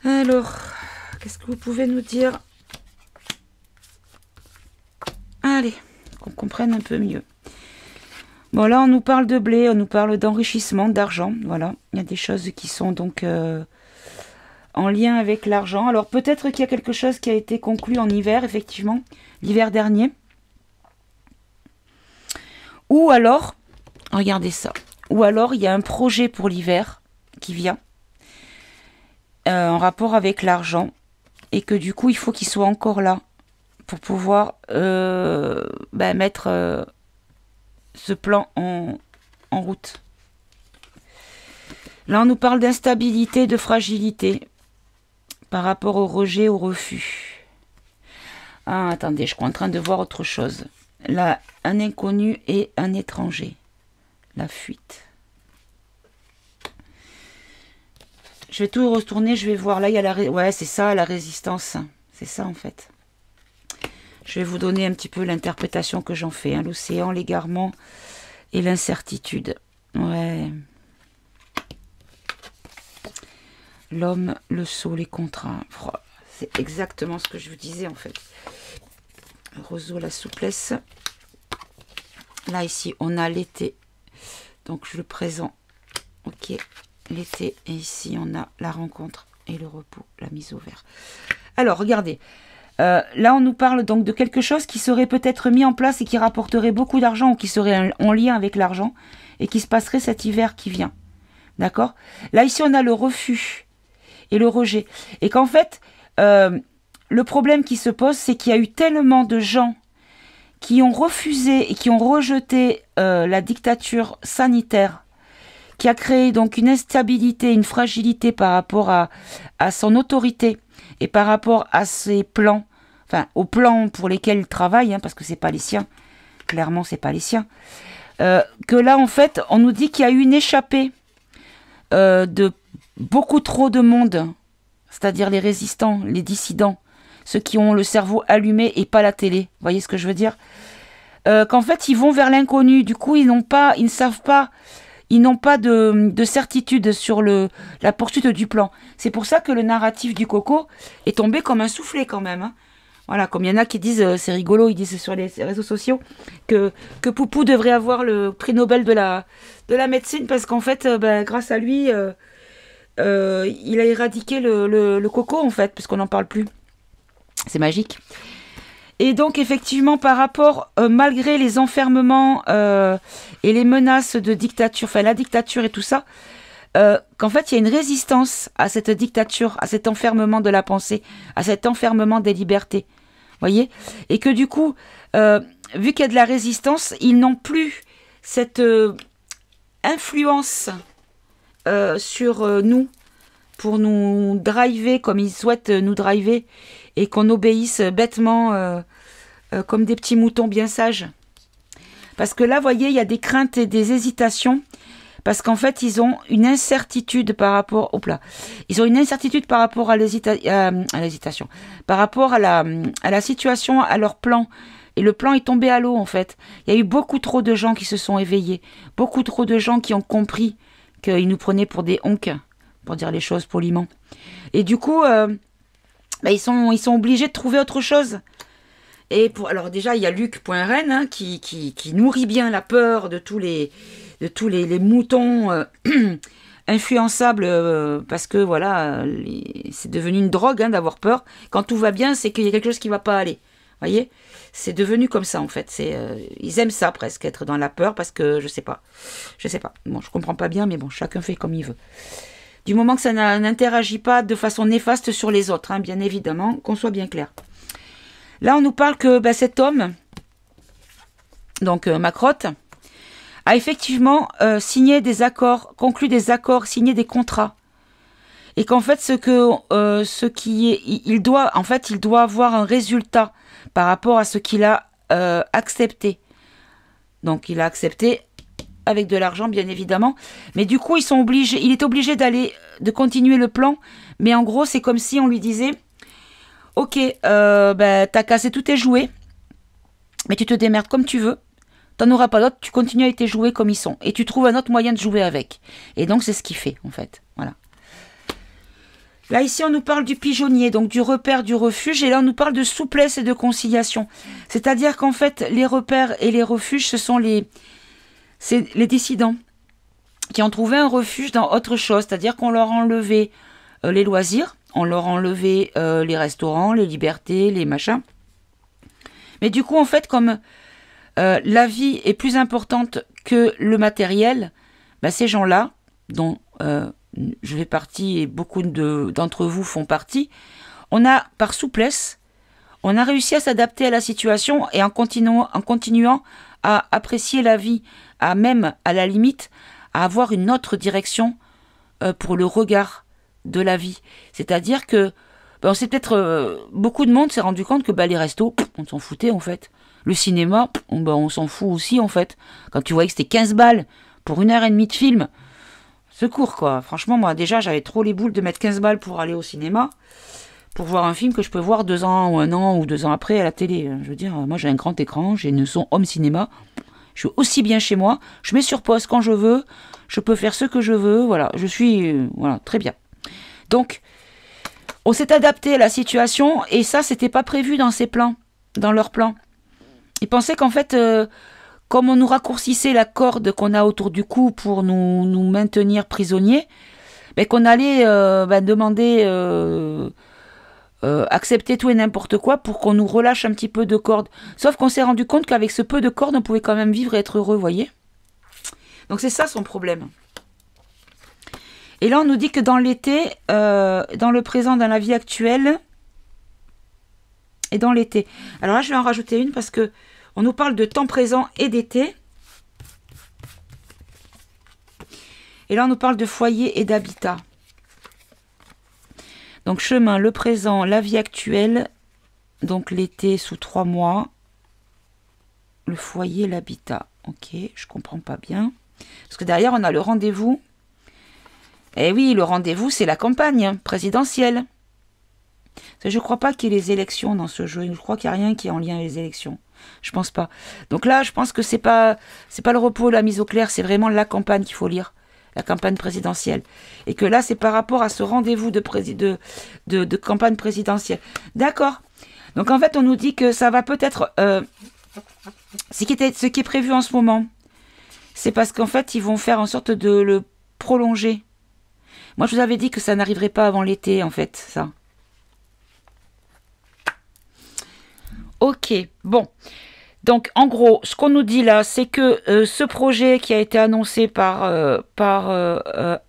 Alors, qu'est-ce que vous pouvez nous dire? Allez, qu'on comprenne un peu mieux. Bon, là, on nous parle de blé, on nous parle d'enrichissement, d'argent. Voilà, il y a des choses qui sont donc en lien avec l'argent. Alors, peut-être qu'il y a quelque chose qui a été conclu en hiver, effectivement, l'hiver dernier. Ou alors, regardez ça. Ou alors, il y a un projet pour l'hiver qui vient. En rapport avec l'argent. Et que du coup, il faut qu'il soit encore là. Pour pouvoir mettre ce plan en route. Là, on nous parle d'instabilité, de fragilité par rapport au rejet, au refus. Ah, attendez, je suis en train de voir autre chose. Là, un inconnu et un étranger. La fuite. Je vais tout retourner, je vais voir. Là, il y a la... Ouais, c'est ça, la résistance. C'est ça, en fait. Je vais vous donner un petit peu l'interprétation que j'en fais. Hein. L'océan, l'égarement et l'incertitude. Ouais. L'homme, le sceau, les contrats. Oh, c'est exactement ce que je vous disais, en fait. Roseau, la souplesse. Là, ici, on a l'été. Donc, le présent. Ok. L'été. Et ici, on a la rencontre et le repos, la mise au vert. Alors, regardez. Là, on nous parle donc de quelque chose qui serait peut-être mis en place et qui rapporterait beaucoup d'argent ou qui serait en lien avec l'argent et qui se passerait cet hiver qui vient. D'accord? Là, ici, on a le refus et le rejet. Et qu'en fait, le problème qui se pose, c'est qu'il y a eu tellement de gens qui ont refusé et qui ont rejeté la dictature sanitaire, qui a créé donc une instabilité, une fragilité par rapport à son autorité et par rapport à ses plans, enfin aux plans pour lesquels il travaille, hein, parce que c'est pas les siens, clairement c'est pas les siens, que là en fait on nous dit qu'il y a eu une échappée de beaucoup trop de monde, c'est-à-dire les résistants, les dissidents, ceux qui ont le cerveau allumé et pas la télé, vous voyez ce que je veux dire, qu'en fait ils vont vers l'inconnu, du coup ils ne savent pas, ils n'ont pas de certitude sur la poursuite du plan. C'est pour ça que le narratif du coco est tombé comme un soufflet quand même. Hein. Voilà, comme il y en a qui disent, c'est rigolo, ils disent sur les réseaux sociaux que Poupou devrait avoir le prix Nobel de la médecine parce qu'en fait, grâce à lui, il a éradiqué le coco en fait, puisqu'on n'en parle plus. C'est magique. Et donc, effectivement, par rapport, malgré les enfermements et les menaces de dictature, enfin la dictature et tout ça, qu'en fait, il y a une résistance à cette dictature, à cet enfermement de la pensée, à cet enfermement des libertés. Voyez? Et que du coup, vu qu'il y a de la résistance, ils n'ont plus cette influence sur nous, pour nous driver comme ils souhaitent nous driver, et qu'on obéisse bêtement comme des petits moutons bien sages. Parce que là, vous voyez, il y a des craintes et des hésitations, parce qu'en fait, ils ont une incertitude par rapport... Ils ont une incertitude par rapport à l'hésitation, par rapport à la situation, à leur plan. Et le plan est tombé à l'eau, en fait. Il y a eu beaucoup trop de gens qui se sont éveillés, beaucoup trop de gens qui ont compris qu'ils nous prenaient pour des honks, pour dire les choses poliment. Et du coup... ils sont obligés de trouver autre chose. Et alors déjà, il y a Luc.Ren hein, qui nourrit bien la peur de tous les moutons influençables parce que voilà, c'est devenu une drogue hein, d'avoir peur. Quand tout va bien, c'est qu'il y a quelque chose qui ne va pas aller. Voyez, c'est devenu comme ça en fait. Ils aiment ça presque, être dans la peur parce que je sais pas. Bon, je comprends pas bien, mais bon, chacun fait comme il veut. Du moment que ça n'interagit pas de façon néfaste sur les autres, hein, bien évidemment, qu'on soit bien clair. Là, on nous parle que cet homme, donc Macrotte, a effectivement signé des accords, conclu des accords, signé des contrats. Et qu'en fait, il doit avoir un résultat par rapport à ce qu'il a accepté. Donc, il a accepté avec de l'argent, bien évidemment. Mais du coup, il est obligé de continuer le plan. Mais en gros, c'est comme si on lui disait, ok, t'as cassé tous tes jouets, mais tu te démerdes comme tu veux. T'en auras pas d'autres, tu continues avec tes jouets comme ils sont. Et tu trouves un autre moyen de jouer avec. Et donc, c'est ce qu'il fait, en fait. Voilà. Là, ici, on nous parle du pigeonnier, donc du repère, du refuge. Et là, on nous parle de souplesse et de conciliation. C'est-à-dire qu'en fait, les repères et les refuges, c'est les dissidents qui ont trouvé un refuge dans autre chose, c'est-à-dire qu'on leur a enlevé les loisirs, on leur a enlevé les restaurants, les libertés, les machins. Mais du coup, en fait, comme la vie est plus importante que le matériel, ces gens-là, dont je fais partie et beaucoup d'entre vous font partie, par souplesse, on a réussi à s'adapter à la situation et en continuant à apprécier la vie, à la limite, à avoir une autre direction pour le regard de la vie. C'est-à-dire que ben, on s'est peut-être beaucoup de monde s'est rendu compte que ben, les restos, on s'en foutait en fait. Le cinéma, on s'en fout aussi en fait. Quand tu voyais que c'était 15 balles pour 1h30 de film, secours quoi. Franchement, moi déjà j'avais trop les boules de mettre 15 balles pour aller au cinéma, pour voir un film que je peux voir 2 ans ou 1 an ou 2 ans après à la télé. Je veux dire, moi j'ai un grand écran, j'ai une son home cinéma. Je suis aussi bien chez moi, je mets sur pause quand je veux, je peux faire ce que je veux, voilà, je suis, voilà, très bien. Donc, on s'est adapté à la situation et ça, c'était pas prévu dans ses plans, dans leurs plans. Ils pensaient qu'en fait, comme on nous raccourcissait la corde qu'on a autour du cou pour nous maintenir prisonniers, ben, qu'on allait demander, accepter tout et n'importe quoi pour qu'on nous relâche un petit peu de corde. Sauf qu'on s'est rendu compte qu'avec ce peu de corde, on pouvait quand même vivre et être heureux, voyez. Donc c'est ça son problème. Et là, on nous dit que dans l'été, dans le présent, dans la vie actuelle, et dans l'été. Alors là, je vais en rajouter une parce que on nous parle de temps présent et d'été. Et là, on nous parle de foyer et d'habitat. Donc, chemin, le présent, la vie actuelle. Donc, l'été sous 3 mois. Le foyer, l'habitat. Ok, je comprends pas bien. Parce que derrière, on a le rendez-vous. Eh oui, le rendez-vous, c'est la campagne présidentielle. Je ne crois pas qu'il y ait les élections dans ce jeu. Je crois qu'il n'y a rien qui est en lien avec les élections. Je pense pas. Donc là, je pense que c'est pas le repos, la mise au clair, c'est vraiment la campagne qu'il faut lire. La campagne présidentielle. Et que là, c'est par rapport à ce rendez-vous de campagne présidentielle. D'accord. Donc en fait, on nous dit que ça va peut-être... ce qui est prévu en ce moment, c'est parce qu'en fait, ils vont faire en sorte de le prolonger. Moi, je vous avais dit que ça n'arriverait pas avant l'été, en fait, ça. Ok, bon. Donc, en gros, ce qu'on nous dit là, c'est que ce projet qui a été annoncé par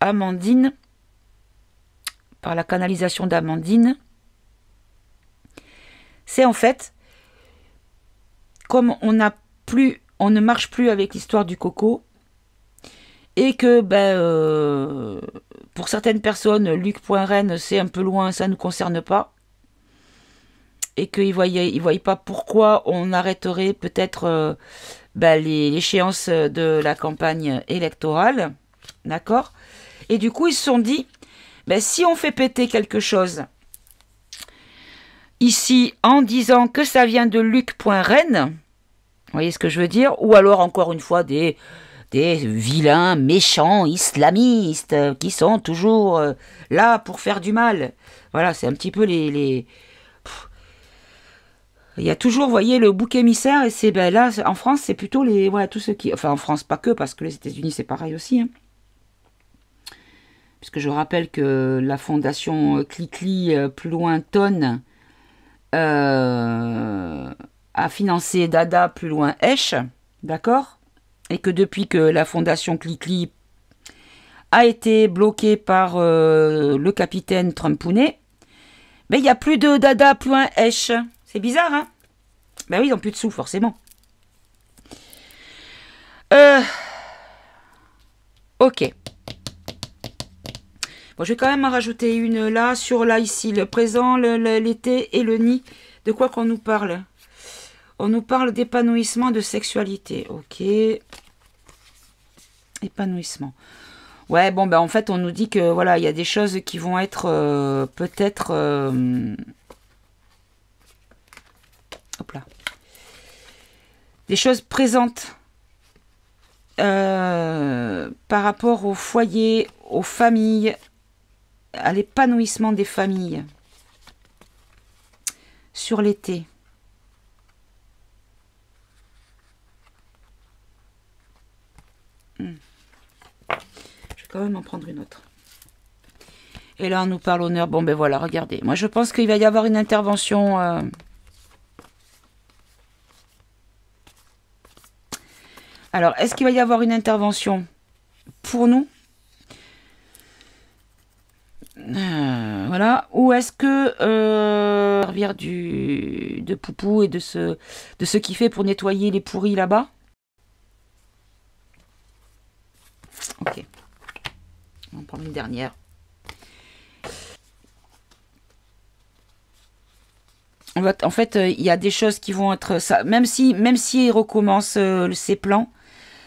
Amandine, par la canalisation d'Amandine, c'est en fait, comme on ne marche plus avec l'histoire du coco, et que, pour certaines personnes, Luc.Rennes, c'est un peu loin, ça ne nous concerne pas, et qu'ils ne voyaient pas pourquoi on arrêterait peut-être l'échéance de la campagne électorale. D'accord? Et du coup, ils se sont dit, si on fait péter quelque chose ici en disant que ça vient de Luc.Rennes, vous voyez ce que je veux dire? Ou alors, encore une fois, des vilains, méchants, islamistes qui sont toujours là pour faire du mal. Voilà, c'est un petit peu les... Il y a toujours, vous voyez, le bouc émissaire, et c'est là, en France, c'est plutôt tous ceux qui... Enfin, en France, pas que, parce que les États-Unis, c'est pareil aussi. Hein. Puisque je rappelle que la fondation Clicli, plus loin, Tonne, a financé Dada, plus loin, Esch, d'accord? Et que depuis que la fondation Clicli a été bloquée par le capitaine Trumpounet, il n'y a plus de Dada, plus loin, Esch. C'est bizarre, hein? Ben oui, ils n'ont plus de sous, forcément. Ok. Bon, je vais quand même en rajouter une là, ici, le présent, l'été et le nid. De quoi qu'on nous parle? On nous parle d'épanouissement de sexualité. Ok. Épanouissement. Ouais, bon, en fait, on nous dit que, voilà, il y a des choses qui vont être peut-être... hop là. Des choses présentes par rapport au foyer, aux familles, à l'épanouissement des familles sur l'été. Je vais quand même en prendre une autre. Et là, on nous parle honneur. Bon, voilà, regardez. Moi, je pense qu'il va y avoir une intervention... Alors, est-ce qu'il va y avoir une intervention pour nous? Voilà. Ou est-ce que servir de poupou et de ce qu'il fait pour nettoyer les pourris là-bas? Ok. On va en prendre une dernière. En fait, il y a des choses qui vont être... Ça, même si il recommence ses plans,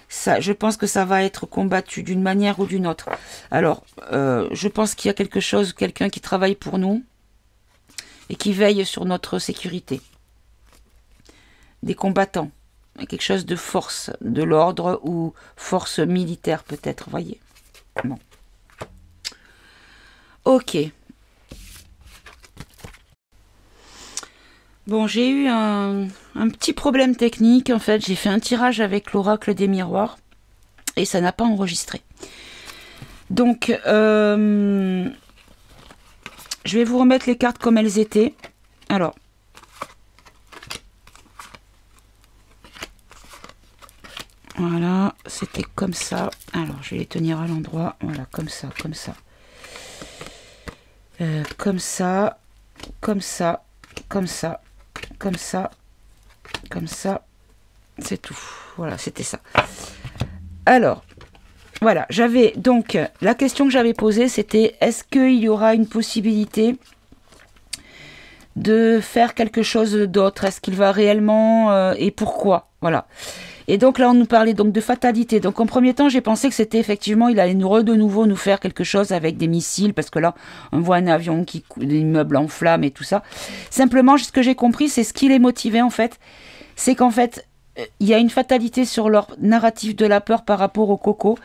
ça, je pense que ça va être combattu d'une manière ou d'une autre. Alors, je pense qu'il y a quelque chose, quelqu'un qui travaille pour nous et qui veille sur notre sécurité. Des combattants. Quelque chose de force, de l'ordre ou force militaire peut-être, voyez. Bon. Ok. Bon, j'ai eu un petit problème technique. En fait, j'ai fait un tirage avec l'oracle des miroirs et ça n'a pas enregistré. Donc, je vais vous remettre les cartes comme elles étaient. Alors, voilà, c'était comme ça. Alors, je vais les tenir à l'endroit. Voilà, comme ça, comme ça. Comme ça, comme ça, comme ça, comme ça, comme ça. C'est tout. Voilà, c'était ça. Alors, voilà, j'avais donc, la question que j'avais posée, c'était est-ce qu'il y aura une possibilité de faire quelque chose d'autre? Est-ce qu'il va réellement et pourquoi? Voilà. Et donc là, on nous parlait donc de fatalité. Donc en premier temps, j'ai pensé que c'était effectivement, il allait de nouveau nous faire quelque chose avec des missiles, parce que là, on voit un avion qui coule, des immeubles en flammes et tout ça. Simplement, ce que j'ai compris, c'est ce qui les motivait en fait, c'est qu'en fait, il y a une fatalité sur leur narratif de la peur par rapport au coco.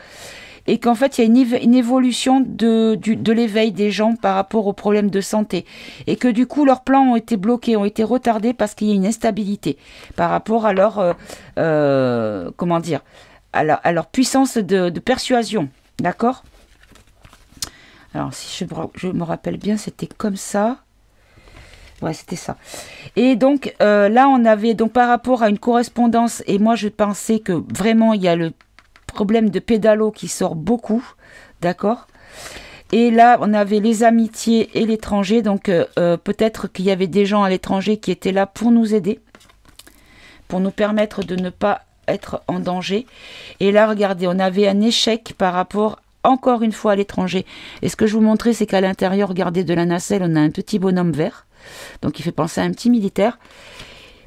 Et qu'en fait, il y a une évolution de l'éveil des gens par rapport aux problèmes de santé. Et que du coup, leurs plans ont été bloqués, ont été retardés parce qu'il y a une instabilité par rapport à leur, comment dire, à leur puissance de persuasion. D'accord? Alors, si je me rappelle bien, c'était comme ça. Ouais, c'était ça. Et donc, là, on avait, donc par rapport à une correspondance, et moi, je pensais que vraiment, il y a le problème de pédalo qui sort beaucoup, d'accord. Et là, on avait les amitiés et l'étranger, donc peut-être qu'il y avait des gens à l'étranger qui étaient là pour nous aider, pour nous permettre de ne pas être en danger. Et là, regardez, on avait un échec par rapport, encore une fois, à l'étranger. Et ce que je vous montrais, c'est qu'à l'intérieur, regardez, de la nacelle, on a un petit bonhomme vert, donc il fait penser à un petit militaire,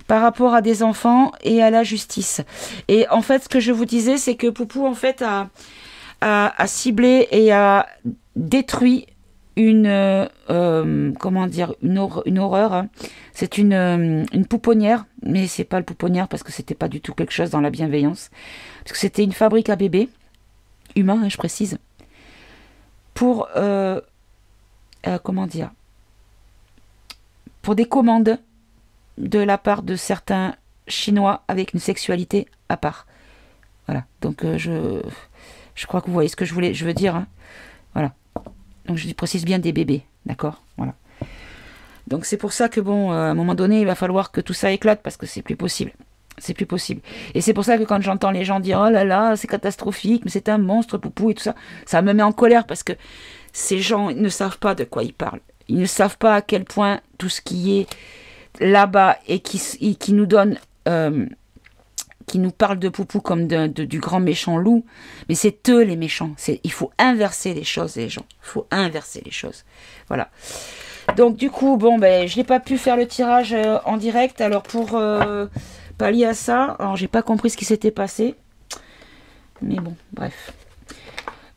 par rapport à des enfants et à la justice. Et en fait, ce que je vous disais, c'est que Poupou, en fait, a ciblé et a détruit une, comment dire, une horreur. Hein. C'est une pouponnière, mais c'est pas le pouponnière parce que c'était pas du tout quelque chose dans la bienveillance. Parce que c'était une fabrique à bébés, humains, hein, je précise, pour, comment dire, pour des commandes de la part de certains Chinois avec une sexualité à part. Voilà, donc je crois que vous voyez ce que je veux dire. Hein. Voilà, donc je précise bien des bébés, d'accord. Voilà. Donc c'est pour ça que bon, à un moment donné, il va falloir que tout ça éclate parce que c'est plus possible. C'est plus possible. Et c'est pour ça que quand j'entends les gens dire oh là là, c'est catastrophique, mais c'est un monstre, Poupou et tout ça, ça me met en colère parce que ces gens ne savent pas de quoi ils parlent. Ils ne savent pas à quel point tout ce qui est là-bas et qui nous donne, qui nous parle de Poupou comme du grand méchant loup, mais c'est eux les méchants. Il faut inverser les choses, les gens. Il faut inverser les choses. Voilà. Donc du coup, bon, ben, je n'ai pas pu faire le tirage en direct. Alors pour pallier à ça, alors j'ai pas compris ce qui s'était passé, mais bon, bref.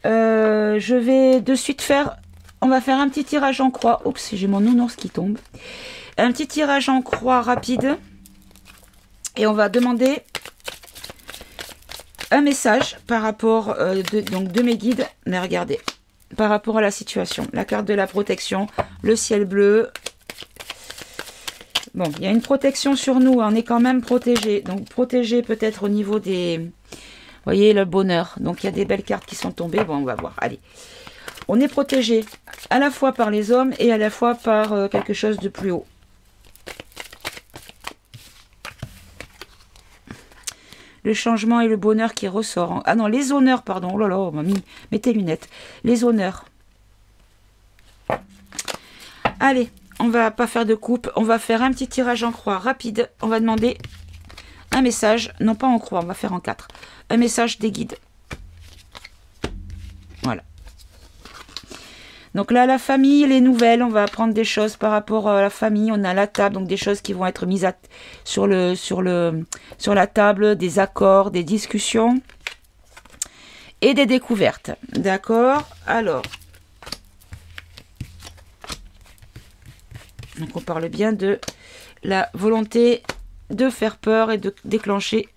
Je vais de suite faire. On va faire un petit tirage en croix. Oups, j'ai mon nounours qui tombe. Un petit tirage en croix rapide. Et on va demander un message par rapport donc de mes guides. Mais regardez, par rapport à la situation. La carte de la protection, le ciel bleu. Bon, il y a une protection sur nous. On est quand même protégé. Donc protégé peut-être au niveau des... Vous voyez, le bonheur. Donc il y a des belles cartes qui sont tombées. Bon, on va voir. Allez. On est protégé à la fois par les hommes et à la fois par quelque chose de plus haut. Le changement et le bonheur qui ressort. Ah non, les honneurs, pardon. Oh là là, mamie, mets tes lunettes. Les honneurs. Allez, on va pas faire de coupe. On va faire un petit tirage en croix rapide. On va demander un message. Non, pas en croix, on va faire en 4. Un message des guides. Voilà. Donc là, la famille, les nouvelles, on va apprendre des choses par rapport à la famille. On a la table, donc des choses qui vont être mises sur la table, des accords, des discussions et des découvertes. D'accord? Alors, donc on parle bien de la volonté de faire peur et de déclencher.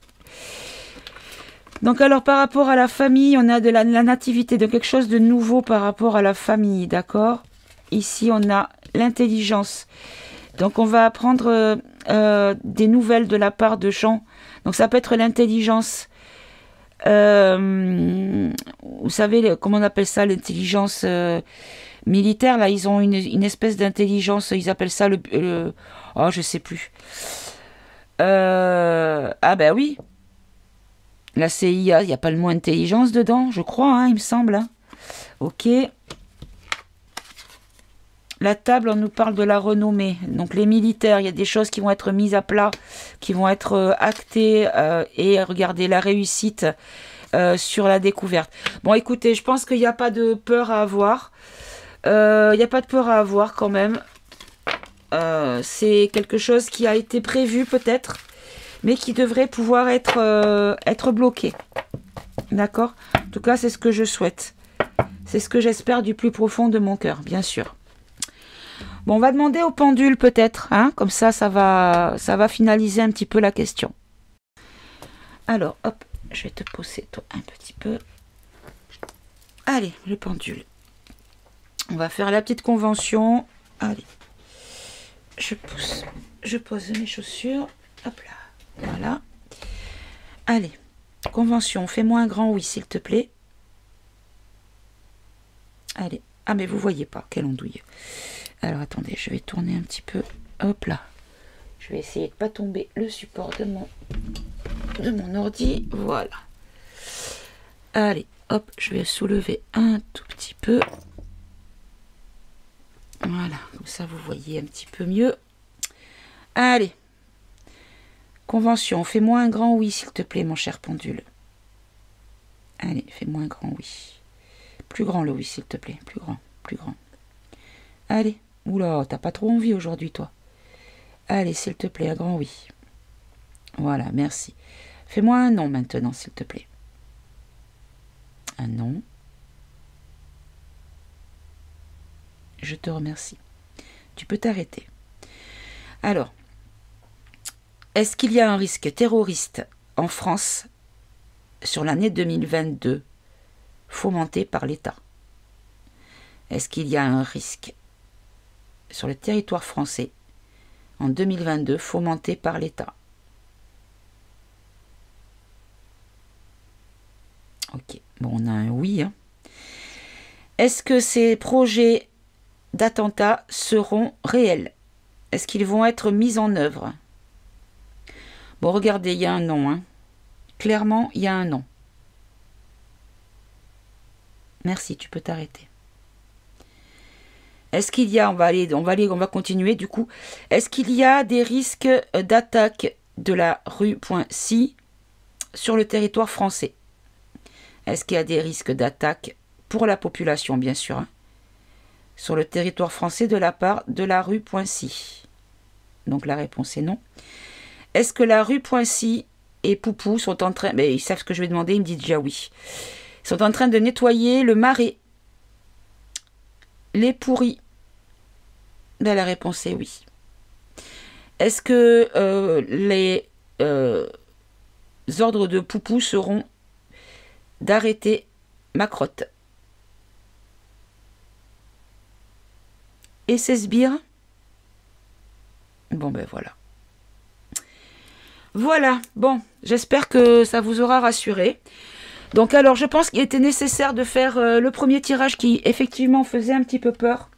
Donc alors par rapport à la famille, on a de la nativité, de quelque chose de nouveau par rapport à la famille, d'accord? Ici on a l'intelligence. Donc on va apprendre des nouvelles de la part de gens. Donc ça peut être l'intelligence. Vous savez, comment on appelle ça, l'intelligence militaire, là ils ont une espèce d'intelligence, ils appellent ça oh je sais plus. Ah ben oui. La CIA, il n'y a pas le mot intelligence dedans, je crois, hein, il me semble. Hein. Ok. La table, on nous parle de la renommée. Donc les militaires, il y a des choses qui vont être mises à plat, qui vont être actées et regardez la réussite sur la découverte. Bon, écoutez, je pense qu'il n'y a pas de peur à avoir. Il n'y a pas de peur à avoir quand même. C'est quelque chose qui a été prévu peut-être, mais qui devrait pouvoir être bloqué. D'accord? En tout cas, c'est ce que je souhaite. C'est ce que j'espère du plus profond de mon cœur, bien sûr. Bon, on va demander au pendule peut-être, hein? Comme ça va finaliser un petit peu la question. Alors, hop, je vais te poser toi un petit peu. Allez, le pendule. On va faire la petite convention. Allez, je pose mes chaussures. Hop là. Voilà. Allez, convention, fais-moi un grand oui, s'il te plaît. Allez. Ah, mais vous voyez pas, quelle andouille. Alors, attendez, je vais tourner un petit peu. Hop là. Je vais essayer de pas tomber le support de mon ordi. Voilà. Allez, hop, je vais soulever un tout petit peu. Voilà, comme ça, vous voyez un petit peu mieux. Allez. Convention, fais-moi un grand oui, s'il te plaît, mon cher pendule. Allez, fais-moi un grand oui. Plus grand le oui, s'il te plaît. Plus grand, plus grand. Allez. Oula, t'as pas trop envie aujourd'hui, toi. Allez, s'il te plaît, un grand oui. Voilà, merci. Fais-moi un non maintenant, s'il te plaît. Un non. Je te remercie. Tu peux t'arrêter. Alors, est-ce qu'il y a un risque terroriste en France sur l'année 2022 fomenté par l'État? Est-ce qu'il y a un risque sur le territoire français en 2022 fomenté par l'État? Ok, bon, on a un oui. Hein. Est-ce que ces projets d'attentats seront réels? Est-ce qu'ils vont être mis en œuvre? Bon, regardez, il y a un non. Hein. Clairement, il y a un non. Merci, tu peux t'arrêter. Est-ce qu'il y a, on va continuer du coup. Est-ce qu'il y a des risques d'attaque de la rue Poincy sur le territoire français? Est-ce qu'il y a des risques d'attaque pour la population, bien sûr, hein, sur le territoire français de la part de la rue Poincy? Donc la réponse est non. Est-ce que la rue Poincy et Poupou sont en train... Mais ils savent ce que je vais demander, ils me disent déjà oui. Ils sont en train de nettoyer le marais. Les pourris. Là, la réponse est oui. Est-ce que les ordres de Poupou seront d'arrêter ma crotte et ses sbires? Bon, ben voilà. Voilà, bon, j'espère que ça vous aura rassuré. Donc alors, je pense qu'il était nécessaire de faire le premier tirage qui, effectivement, faisait un petit peu peur.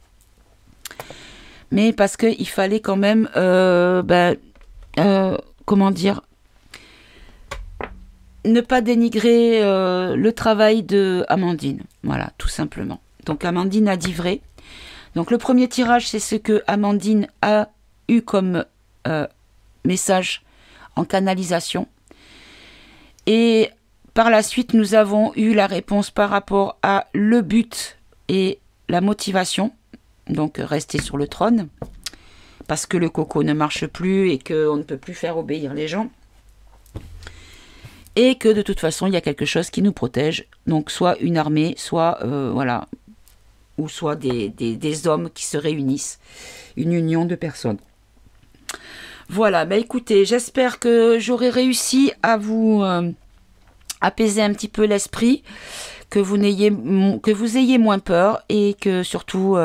Mais parce qu'il fallait quand même, comment dire, ne pas dénigrer le travail de Amandine. Voilà, tout simplement. Donc Amandine a dit vrai. Donc le premier tirage, c'est ce que Amandine a eu comme message en canalisation. Et par la suite, nous avons eu la réponse par rapport à le but et la motivation, donc rester sur le trône, parce que le coco ne marche plus et qu'on ne peut plus faire obéir les gens. Et que de toute façon, il y a quelque chose qui nous protège. Donc soit une armée, soit voilà, ou soit des hommes qui se réunissent. Une union de personnes. Voilà, bah écoutez, j'espère que j'aurai réussi à vous apaiser un petit peu l'esprit, que vous ayez moins peur et que surtout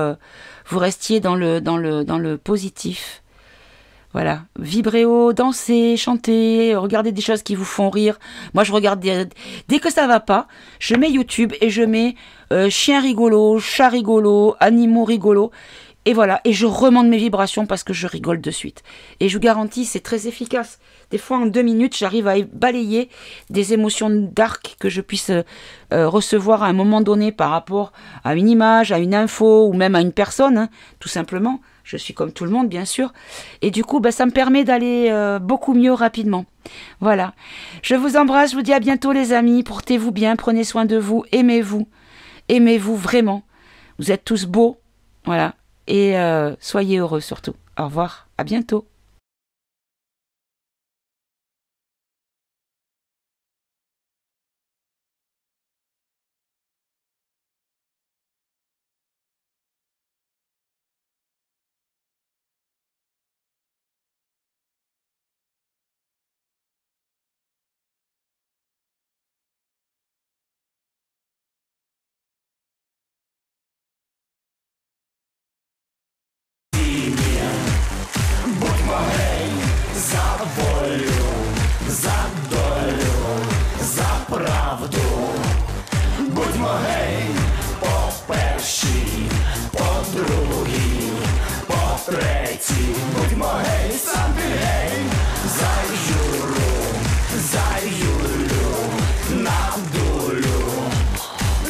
vous restiez dans le positif. Voilà, vibrez haut, dansez, chantez, regardez des choses qui vous font rire. Moi, je regarde dès que ça va pas, je mets YouTube et je mets chien rigolo, chat rigolo, animaux rigolos. Et voilà, et je remonte mes vibrations parce que je rigole de suite. Et je vous garantis, c'est très efficace. Des fois, en 2 minutes, j'arrive à balayer des émotions dark que je puisse recevoir à un moment donné par rapport à une image, à une info ou même à une personne, hein, tout simplement. Je suis comme tout le monde, bien sûr. Et du coup, ça me permet d'aller beaucoup mieux rapidement. Voilà. Je vous embrasse, je vous dis à bientôt les amis. Portez-vous bien, prenez soin de vous, aimez-vous. Aimez-vous vraiment. Vous êtes tous beaux. Voilà. Et soyez heureux surtout. Au revoir, à bientôt. За волю, за долю, за правду. Будьмо гей, по першій, по другій, по третій. Будьмо гей, сам ти гей, за Юру, за Юлю, на дулю.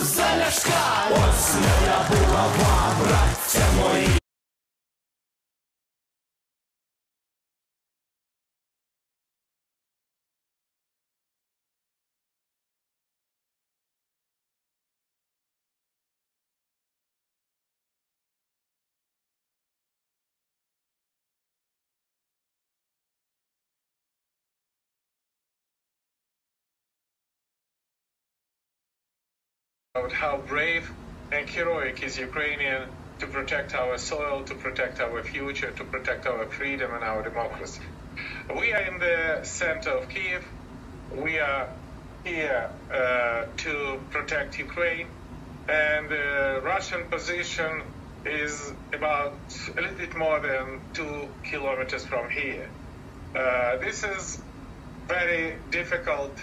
За Ляшка, ось моя булава, браття мої. How brave and heroic is Ukrainian to protect our soil, to protect our future, to protect our freedom and our democracy. We are in the center of Kiev. We are here to protect Ukraine, and the Russian position is about a little bit more than 2 kilometers from here. This is very difficult